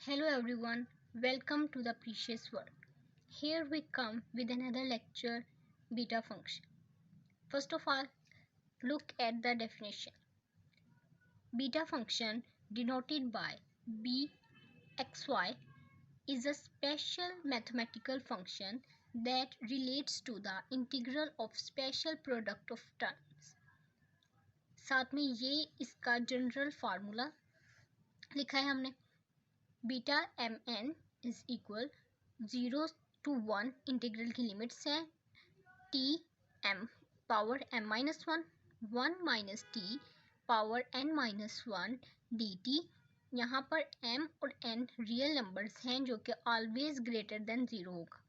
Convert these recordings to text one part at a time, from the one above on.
Hello everyone, welcome to the Precious World. Here we come with another lecture, beta function. First of all, look at the definition. Beta function denoted by bxy is a special mathematical function that relates to the integral of special product of terms. साथ में ये इसका general formula लिखा है हमने beta M N is equal 0 to 1 integral की limits हैं T M power m minus 1 minus T power n minus 1 D T. यहाँ पर m और n रियल नंबर्स हैं जो कि ऑलवेज ग्रेटर देन 0 होगा।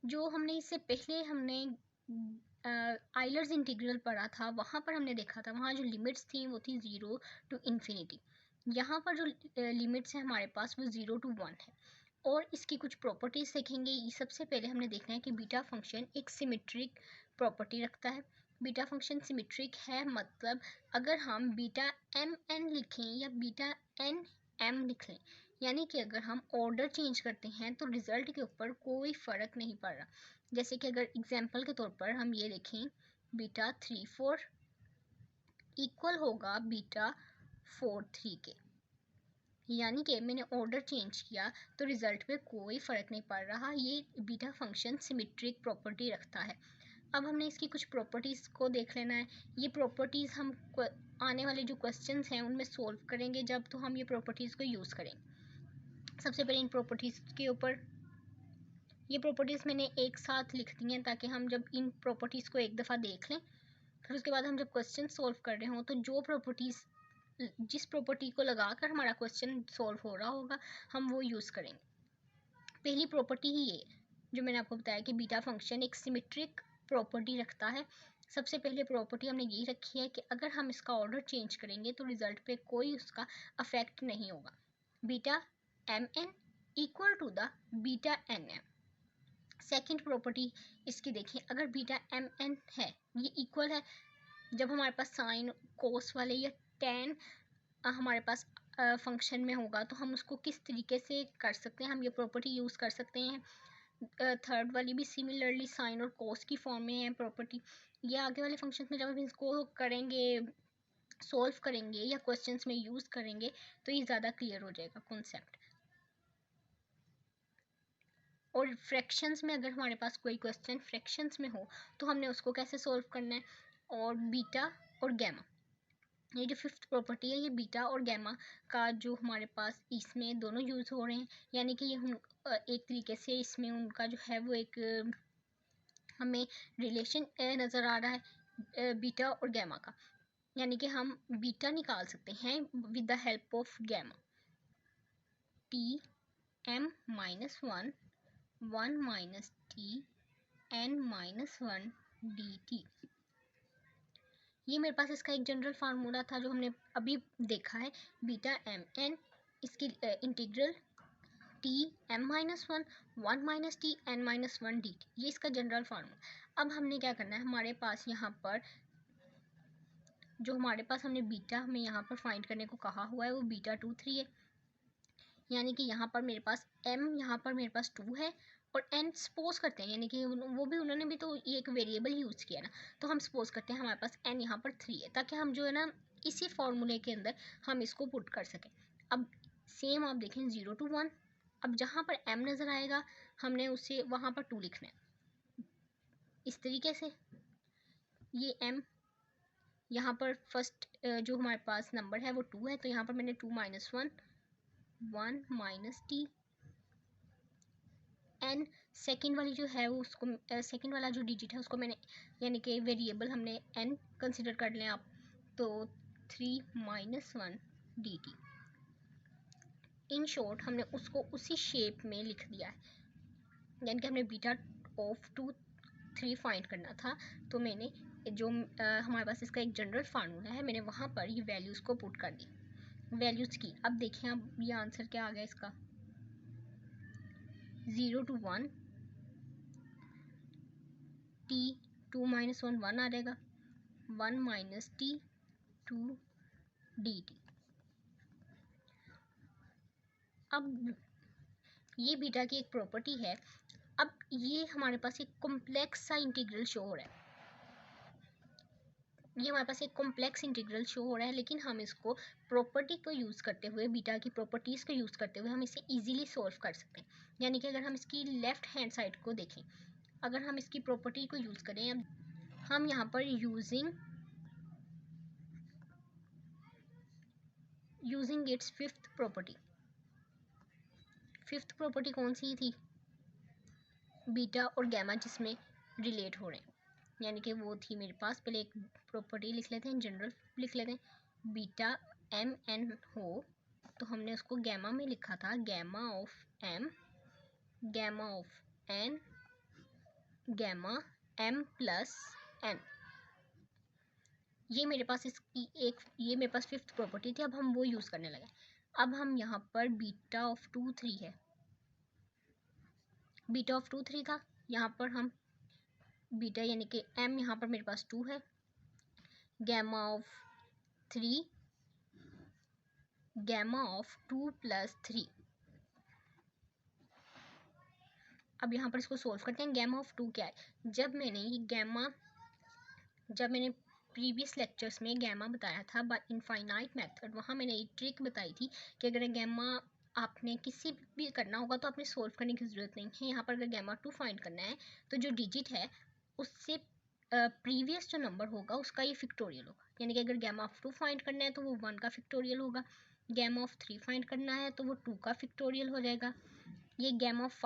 जो हमने इससे पहले हमने आइलर्स इंटीग्रल पढ़ा था वहाँ पर हमने देखा था वहाँ जो लिमिट्स थी वो थी 0 to इन्फिनिटी। यहाँ पर जो लिमिट्स हैं हमारे पास वो 0 to 1 है और इसकी कुछ प्रॉपर्टीज़ देखेंगे। सबसे पहले हमने देखना है कि बीटा फंक्शन एक सिमेट्रिक प्रॉपर्टी रखता है। बीटा फंक्शन सिमेट्रिक है मतलब अगर हम बीटा एम एन लिखें या बीटा एन एम लिख लें, यानी कि अगर हम ऑर्डर चेंज करते हैं तो रिज़ल्ट के ऊपर कोई फ़र्क नहीं पड़ रहा। जैसे कि अगर एग्जांपल के तौर पर हम ये लिखें बीटा 3 4 इक्वल होगा बीटा 4 3 के, यानी कि मैंने ऑर्डर चेंज किया तो रिज़ल्ट पे कोई फ़र्क नहीं पड़ रहा। ये बीटा फंक्शन सिमेट्रिक प्रॉपर्टी रखता है। अब हमने इसकी कुछ प्रॉपर्टीज़ को देख लेना है। ये प्रॉपर्टीज़ हम आने वाले जो क्वेश्चंस हैं उनमें सोल्व करेंगे जब तो हम ये प्रॉपर्टीज़ को यूज़ करेंगे। सबसे पहले इन प्रॉपर्टीज़ के ऊपर ये प्रॉपर्टीज़ मैंने एक साथ लिख दी हैं ताकि हम जब इन प्रॉपर्टीज़ को एक दफ़ा देख लें फिर उसके बाद हम जब क्वेश्चन सोल्व कर रहे हों तो जो प्रॉपर्टीज़ जिस प्रॉपर्टी को लगाकर हमारा क्वेश्चन सॉल्व हो रहा होगा हम वो यूज़ करेंगे। पहली प्रॉपर्टी ही ये जो मैंने आपको बताया कि बीटा फंक्शन एक सिमेट्रिक प्रॉपर्टी रखता है। सबसे पहले प्रॉपर्टी हमने ये रखी है कि अगर हम इसका ऑर्डर चेंज करेंगे तो रिज़ल्ट पे कोई उसका अफेक्ट नहीं होगा। Beta M N equal to the beta N M. Second property इसकी देखें, अगर बीटा एम एन है ये इक्वल है, जब हमारे पास साइन कोस वाले या टेन हमारे पास फंक्शन में होगा तो हम उसको किस तरीके से कर सकते हैं, हम ये प्रॉपर्टी यूज़ कर सकते हैं। थर्ड वाली भी सिमिलरली साइन और कोस की फॉर्म में है प्रॉपर्टी। ये आगे वाले फंक्शन में जब हम इसको करेंगे सॉल्व करेंगे या क्वेश्चंस में यूज़ करेंगे तो ये ज़्यादा क्लियर हो जाएगा कॉन्सेप्ट। और फ्रैक्शंस में अगर हमारे पास कोई क्वेश्चन फ्रैक्शंस में हो तो हमने उसको कैसे सॉल्व करना है। और बीटा और गैमा, ये जो फिफ्थ प्रॉपर्टी है ये बीटा और गैमा का जो हमारे पास इसमें दोनों यूज़ हो रहे हैं, यानी कि ये एक तरीके से इसमें उनका जो है वो एक हमें रिलेशन नज़र आ रहा है बीटा और गैमा का, यानी कि हम बीटा निकाल सकते हैं with the help of gamma. T M minus 1 minus T N minus 1 D T. ये मेरे पास इसका एक जनरल फार्मूला था जो हमने अभी देखा है बीटा एम एन, इसकी integral T M minus 1 minus T N minus 1 D T, ये इसका जनरल फार्मूला। अब हमने क्या करना है, हमारे पास यहाँ पर जो हमारे पास हमने बीटा हमें यहाँ पर फाइंड करने को कहा हुआ है वो बीटा 2 3 है, यानी कि यहाँ पर मेरे पास m यहाँ पर मेरे पास 2 है और n सपोज करते हैं, यानी कि वो भी उन्होंने भी तो ये एक वेरिएबल यूज़ किया ना, तो हम सपोज करते हैं हमारे पास n यहाँ पर 3 है ताकि हम जो है ना इसी फॉर्मूले के अंदर हम इसको पुट कर सकें। अब सेम आप देखें 0 to 1, अब जहाँ पर m नज़र आएगा हमने उसे वहाँ पर 2 लिखना है इस तरीके से। ये m यहाँ पर फर्स्ट जो हमारे पास नंबर है वो 2 है तो यहाँ पर मैंने 2 minus 1 minus T N, second वाली जो है वो उसको सेकेंड वाला जो डिजिट है उसको मैंने यानी कि वेरिएबल हमने एन कंसिडर कर लें आप, तो 3 minus 1 D T. In short हमने उसको उसी शेप में लिख दिया है, यानी कि हमने बीटा ऑफ 2 3 फाइंड करना था तो मैंने जो हमारे पास इसका एक जनरल फार्मूला है मैंने वहाँ पर ये वैल्यूज़ को पुट कर दी वैल्यूज़ की। अब देखिए अब ये आंसर क्या आ गया इसका, 0 to 1 टी 2 माइनस 1 1 आ जाएगा, 1 माइनस टी 2 डी टी। अब ये बीटा की एक प्रॉपर्टी है। अब ये हमारे पास एक कॉम्प्लेक्स सा इंटीग्रल शो हो रहा है, ये हमारे पास एक कॉम्प्लेक्स इंटीग्रल शो हो रहा है, लेकिन हम इसको प्रॉपर्टी को यूज़ करते हुए, बीटा की प्रॉपर्टीज़ को यूज़ करते हुए हम इसे इजीली सॉल्व कर सकते हैं। यानी कि अगर हम इसकी लेफ्ट हैंड साइड को देखें, अगर हम इसकी प्रॉपर्टी को यूज़ करें, हम यहाँ पर यूजिंग इट्स फिफ्थ प्रॉपर्टी कौन सी थी? बीटा और गैमा जिसमें रिलेट हो रहे हैं, यानी कि वो थी मेरे पास, पहले एक प्रॉपर्टी लिख लेते हैं, जनरल लिख लेते हैं, बीटा एम एन हो तो हमने उसको गैमा में लिखा था, gamma of M, gamma of N, gamma M plus N. ये मेरे पास ये मेरे पास फिफ्थ प्रॉपर्टी थी। अब हम वो यूज़ करने लगे। अब हम यहाँ पर बीटा ऑफ 2 3 है, बीटा ऑफ 2 3 था, यहाँ पर हम बीटा यानी कि m यहाँ पर मेरे पास 2 है, gamma of 3, gamma of 2 plus 3। अब यहाँ पर इसको सोल्व करते हैं। गैमा ऑफ 2 क्या है? जब मैंने प्रीवियस लेक्चर्स में गैमा बताया था बाय इनफाइनाइट मेथड, वहाँ मैंने एक ट्रिक बताई थी कि अगर गैमा आपने किसी भी करना होगा तो आपने सोल्व करने की ज़रूरत नहीं है। यहाँ पर अगर गैमा 2 फाइंड करना है तो जो डिजिट है उससे प्रीवियस जो नंबर होगा उसका ये फिक्टोरियल होगा, यानी कि अगर गैमा ऑफ 2 फाइंड करना है तो वो 1 का फिक्टोरियल होगा, गैमा ऑफ 3 फाइंड करना है तो वो 2 का फिक्टोरियल हो जाएगा। ये गैमा ऑफ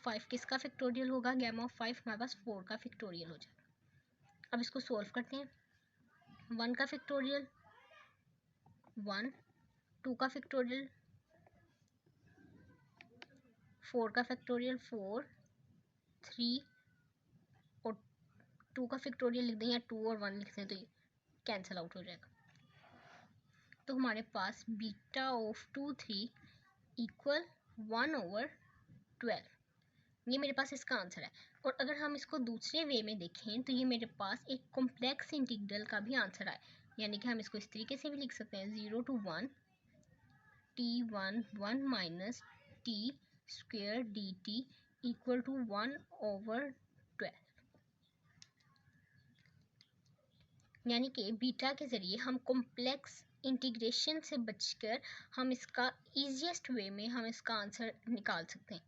5 किसका फिक्टोरियल होगा? गैमा ऑफ 5 हमारे पास 4 का फिक्टोरियल हो जाएगा। अब इसको सोल्व करते हैं। 1 का फिक्टोरियल 1, 2 का फिक्टोरियल 4 का फैक्टोरियल 4, 3 और 2 का फैक्टोरियल लिख दें या 2 और 1 लिख दें तो ये कैंसिल आउट हो जाएगा। तो हमारे पास बीटा ऑफ 2 3 इक्वल 1/12, ये मेरे पास इसका आंसर है। और अगर हम इसको दूसरे वे में देखें तो ये मेरे पास एक कॉम्प्लेक्स इंटीग्रल का भी आंसर है, यानी कि हम इसको इस तरीके से भी लिख सकते हैं, 0 to 1 t1 1 minus T square D T equal to 1/12। यानी कि बीटा के ज़रिए हम कॉम्प्लेक्स इंटीग्रेशन से बचकर हम इसका ईजीएस्ट वे में हम इसका आंसर निकाल सकते हैं।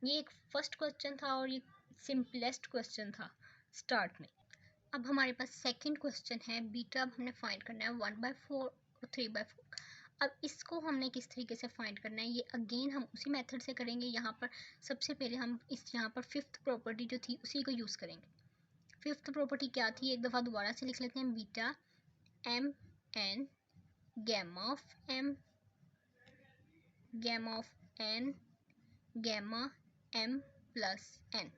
ये एक फर्स्ट क्वेश्चन था और ये सिंपलेस्ट क्वेश्चन था स्टार्ट में। अब हमारे पास सेकंड क्वेश्चन है, बीटा अब हमने फाइंड करना है 1/4 और 3/4। अब इसको हमने किस तरीके से फाइंड करना है, ये अगेन हम उसी मेथड से करेंगे। यहाँ पर सबसे पहले हम यहाँ पर फिफ्थ प्रॉपर्टी जो थी उसी को यूज़ करेंगे। फिफ्थ प्रॉपर्टी क्या थी, एक दफ़ा दोबारा से लिख लेते हैं, beta M N gamma of M, gamma of N, gamma M plus N.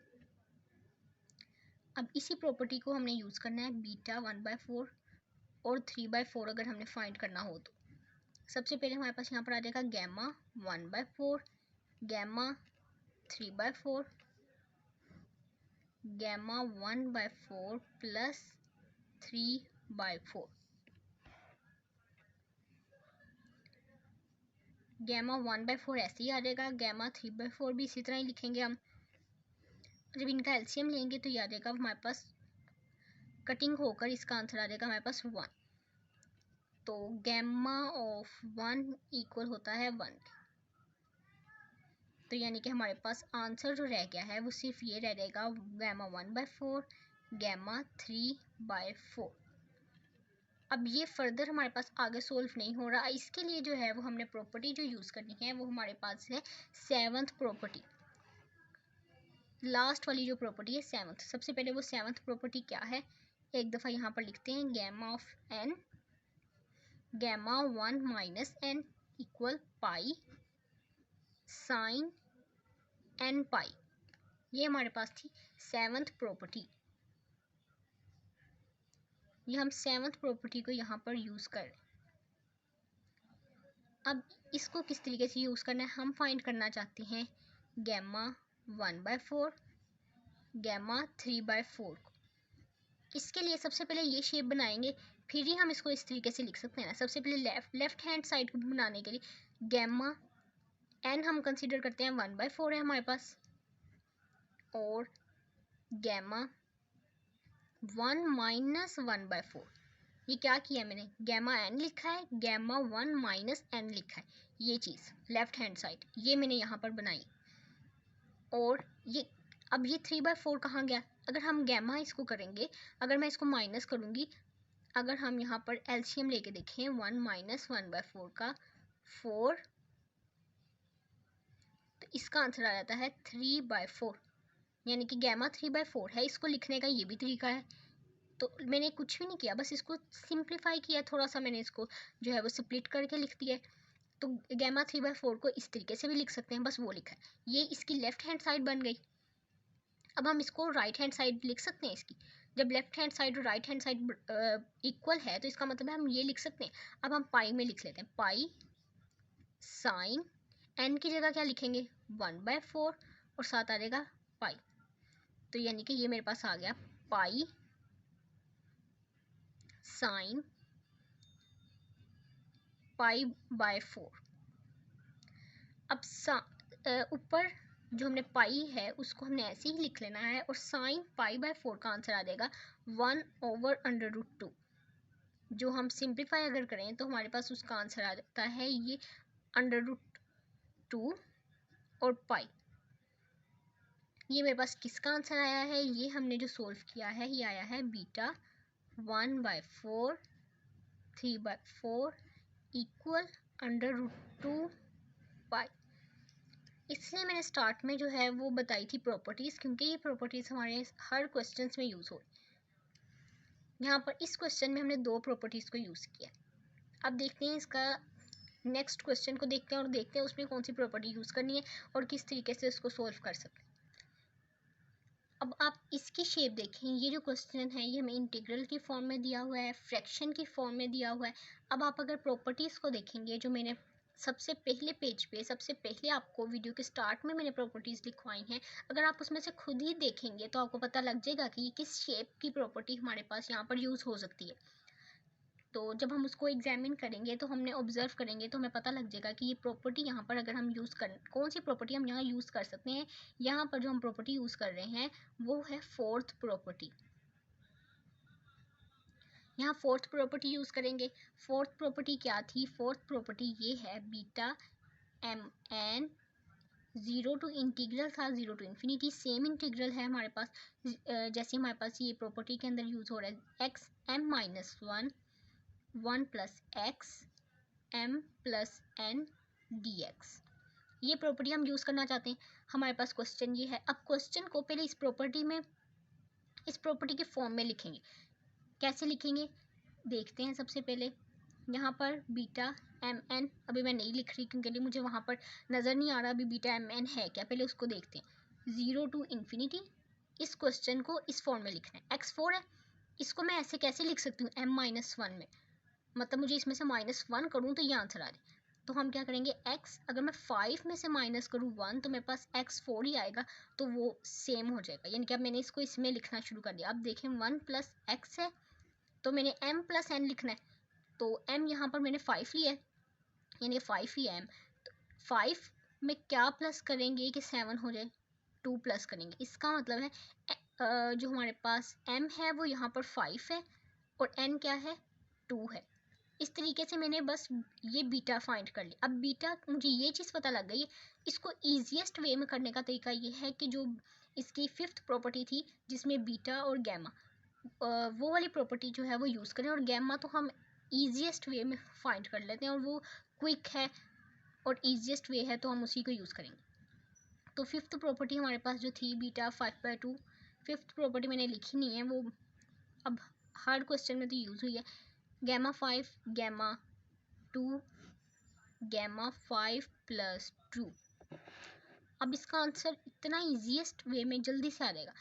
अब इसी प्रॉपर्टी को हमने यूज़ करना है बीटा 1/4 और 3/4 अगर हमने फाइंड करना हो तो। सबसे पहले हमारे पास यहाँ पर आ जाएगा gamma 1/4, gamma 3/4, gamma 1/4 plus 3/4। Gamma 1/4 ऐसे ही आ जाएगा, गैमा 3/4 भी इसी तरह ही लिखेंगे हम। जब इनका एलसीएम लेंगे तो ये आ जाएगा हमारे पास, कटिंग होकर इसका आंसर आ जाएगा हमारे पास 1। तो गैमा ऑफ 1 इक्वल होता है 1। तो यानी कि हमारे पास आंसर जो रह गया है वो सिर्फ ये रह जाएगा, गैमा 1/4, गैमा 3/4। अब ये फर्दर हमारे पास आगे सोल्व नहीं हो रहा। इसके लिए जो है वो हमने प्रॉपर्टी जो यूज़ करनी है वो हमारे पास है सेवंथ प्रॉपर्टी, लास्ट वाली जो प्रॉपर्टी है सेवंथ। सबसे पहले वो सेवंथ प्रॉपर्टी क्या है, एक दफ़ा यहाँ पर लिखते हैं, gamma of N, gamma 1 minus N equal pi sine N pi. ये हमारे पास थी सेवंथ प्रॉपर्टी। ये हम सेवंथ प्रॉपर्टी को यहाँ पर यूज़ कर रहे हैं। अब इसको किस तरीके से यूज़ करना है, हम फाइंड करना चाहते हैं गैमा 1/4, गैमा 3/4 को। इसके लिए सबसे पहले ये शेप बनाएंगे, फिर ही हम इसको इस तरीके से लिख सकते हैं ना। सबसे पहले लेफ्ट हैंड साइड को बनाने के लिए गैमा एन हम कंसीडर करते हैं 1/4 है हमारे पास, और गैमा 1 माइनस 1/4। ये क्या किया मैंने, गैमा एन लिखा है, गैमा 1 माइनस एन लिखा है, ये चीज़ लेफ्ट हैंड साइड ये मैंने यहाँ पर बनाई। और ये अब ये 3/4 कहाँ गया, अगर हम गैमा इसको करेंगे, अगर मैं इसको माइनस करूँगी, अगर हम यहाँ पर एलसीएम लेके देखें 1 माइनस 1/4 का 4, तो इसका आंसर आ जाता है 3/4, यानी कि गैमा 3/4 है। इसको लिखने का ये भी तरीका है। तो मैंने कुछ भी नहीं किया, बस इसको सिंप्लीफाई किया थोड़ा सा, मैंने इसको जो है वो स्प्लिट करके लिख दिया है। तो गैमा 3/4 को इस तरीके से भी लिख सकते हैं, बस वो लिखा है। ये इसकी लेफ्ट हैंड साइड बन गई। अब हम इसको राइट हैंड साइड लिख सकते हैं इसकी। जब लेफ्ट हैंड साइड और राइट हैंड साइड इक्वल है तो इसका मतलब है हम ये लिख सकते हैं। अब हम पाई में लिख लेते हैं, पाई साइन एन की जगह क्या लिखेंगे 1/4 और साथ आ जाएगा पाई। तो यानी कि ये मेरे पास आ गया पाई साइन π/4। अब ऊपर जो हमने पाई है उसको हमने ऐसे ही लिख लेना है, और साइन π/4 का आंसर आ जाएगा 1/√2। जो हम सिंप्लीफाई अगर करें तो हमारे पास उसका आंसर आ जाता है ये √2 और पाई। ये मेरे पास किसका आंसर आया है, ये हमने जो सोल्व किया है ये आया है बीटा 1/4 3/4 इक्वल √2 पाई। इसलिए मैंने स्टार्ट में जो है वो बताई थी प्रॉपर्टीज़, क्योंकि ये प्रॉपर्टीज़ हमारे हर क्वेश्चन में यूज़ हो। यहाँ पर इस क्वेश्चन में हमने 2 प्रॉपर्टीज़ को यूज़ किया। अब देखते हैं इसका नेक्स्ट क्वेश्चन को देखते हैं और देखते हैं उसमें कौन सी प्रॉपर्टी यूज़ करनी है और किस तरीके से उसको सोल्व कर सकते हैं। अब आप इसकी शेप देखें, ये जो क्वेश्चन है ये हमें इंटीग्रल की फॉर्म में दिया हुआ है, फ्रैक्शन की फॉर्म में दिया हुआ है। अब आप अगर प्रॉपर्टीज़ को देखेंगे, जो मैंने सबसे पहले पेज पे सबसे पहले आपको वीडियो के स्टार्ट में मैंने प्रॉपर्टीज़ लिखवाई हैं, अगर आप उसमें से खुद ही देखेंगे तो आपको पता लग जाएगा कि किस शेप की प्रॉपर्टी हमारे पास यहाँ पर यूज़ हो सकती है। तो जब हम उसको एग्जामिन करेंगे तो हमने ऑब्जर्व करेंगे तो हमें पता लग जाएगा कि ये प्रॉपर्टी यहाँ पर अगर हम यूज़ कर, कौन सी प्रॉपर्टी हम यहाँ यूज़ कर सकते हैं। यहाँ पर जो हम प्रॉपर्टी यूज़ कर रहे हैं वो है फोर्थ प्रॉपर्टी। यहाँ फोर्थ प्रॉपर्टी यूज़ करेंगे। फोर्थ प्रॉपर्टी क्या थी, फोर्थ प्रॉपर्टी ये है बीटा mn 0 टू इंटीग्रल था 0 टू इन्फिनिटी, सेम इंटीग्रल है हमारे पास जैसे हमारे पास ये प्रॉपर्टी के अंदर यूज़ हो रहा है x m-1 1 plus x m plus n dx। ये प्रॉपर्टी हम यूज़ करना चाहते हैं। हमारे पास क्वेश्चन ये है। अब क्वेश्चन को पहले इस प्रॉपर्टी के फॉर्म में लिखेंगे। कैसे लिखेंगे देखते हैं। सबसे पहले यहाँ पर बीटा mn अभी मैं नहीं लिख रही क्योंकि मुझे वहाँ पर नज़र नहीं आ रहा अभी बीटा mn है क्या, पहले उसको देखते हैं। 0 टू इन्फिनिटी, इस क्वेश्चन को इस फॉर्म में लिखना है। x4 है, इसको मैं ऐसे कैसे लिख सकती हूँ m-1 में, मतलब मुझे इसमें से -1 करूँ तो ये आंसर आ जाए। तो हम क्या करेंगे, x अगर मैं 5 में से माइनस करूँ 1 तो मेरे पास x4 ही आएगा, तो वो सेम हो जाएगा। यानी कि अब मैंने इसको इसमें लिखना शुरू कर दिया। अब देखें 1 प्लस x है तो मैंने m प्लस n लिखना है। तो m यहाँ पर मैंने 5 लिया है, यानी 5 ही m। तो 5 में क्या प्लस करेंगे कि 7 हो जाए, 2 प्लस करेंगे। इसका मतलब है जो हमारे पास m है वो यहाँ पर 5 है और n क्या है 2 है। इस तरीके से मैंने बस ये बीटा फाइंड कर लिया। अब बीटा मुझे ये चीज़ पता लग गई। इसको ईजीएस्ट वे में करने का तरीका ये है कि जो इसकी 5th प्रॉपर्टी थी जिसमें बीटा और गैमा, वो वाली प्रॉपर्टी जो है वो यूज़ करें, और गैमा तो हम ईजीएस्ट वे में फाइंड कर लेते हैं और वो क्विक है और ईजीएस्ट वे है तो हम उसी को यूज़ करेंगे। तो 5th प्रॉपर्टी हमारे पास जो थी बीटा 5/2, 5th प्रॉपर्टी मैंने लिखी नहीं है, वो अब हर क्वेश्चन में तो यूज़ हुई है। Gamma 5 gamma 2 gamma 5 plus 2। अब इसका आंसर इतना ईजीएस्ट वे में जल्दी से आ जाएगा।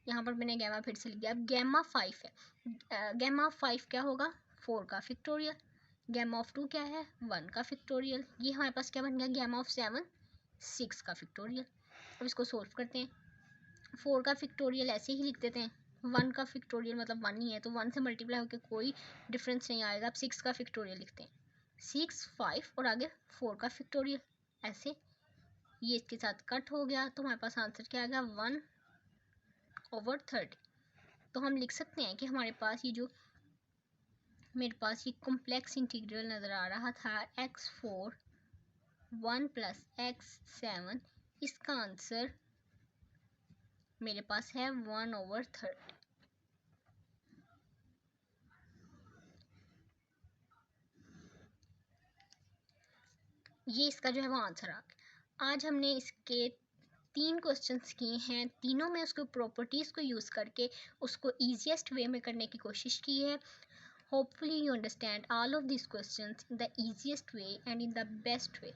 यहाँ पर मैंने गैमा फिर से लिख दिया। अब गैमा 5 है, गैमा 5 क्या होगा 4 का फैक्टोरियल, गैमा ऑफ 2 क्या है 1 का फैक्टोरियल। ये हमारे पास क्या बन गया, गैमा ऑफ 7 6 का फैक्टोरियल। अब इसको सोल्व करते हैं। 4 का फैक्टोरियल ऐसे ही लिख देते हैं, 1 का फैक्टोरियल मतलब 1 ही है तो 1 से मल्टीप्लाई होकर कोई डिफरेंस नहीं आएगा। अब 6 का फैक्टोरियल लिखते हैं, 6 5 और आगे 4 का फैक्टोरियल। ऐसे, ये इसके साथ कट हो गया, तो हमारे पास आंसर क्या आ गया 1/30। तो हम लिख सकते हैं कि हमारे पास ये जो मेरे पास ये कॉम्प्लेक्स इंटीग्रल नज़र आ रहा था x4 1 + x7, इसका आंसर मेरे पास है 1/30। ये इसका जो है वो आंसर आ गया। आज हमने इसके 3 क्वेश्चंस किए हैं, तीनों में उसको प्रॉपर्टीज़ को यूज़ करके उसको ईजीएस्ट वे में करने की कोशिश की है। Hopefully you understand all of this questions in the easiest way and in the best way.